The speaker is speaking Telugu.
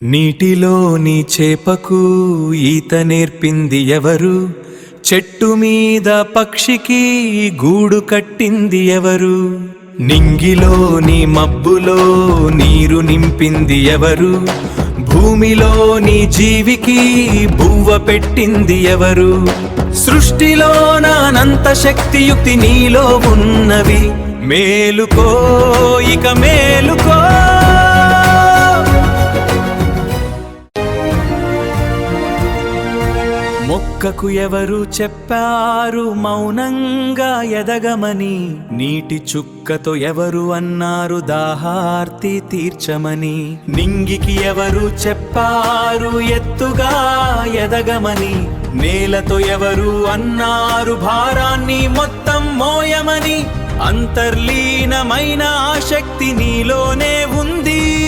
నీటిలోని చేపకు ఈత నేర్పింది ఎవరు? చెట్టు మీద పక్షికి గూడు కట్టింది ఎవరు? నింగిలోని మబ్బులో నీరు నింపింది ఎవరు? భూమిలోని జీవికి బువ్వ పెట్టింది ఎవరు? సృష్టిలోనంత శక్తియుక్తి నీలో ఉన్నవి. మేలుకో, ఇక మేలుకో. మొక్కకు ఎవరు చెప్పారు మౌనంగా ఎదగమని? నీటి చుక్కతో ఎవరు అన్నారు దాహార్తి తీర్చమని? నింగికి ఎవరు చెప్పారు ఎత్తుగా ఎదగమని? నేలతో ఎవరు అన్నారు భారాన్ని మొత్తం మోయమని? అంతర్లీనమైన ఆసక్తి నీలోనే ఉంది.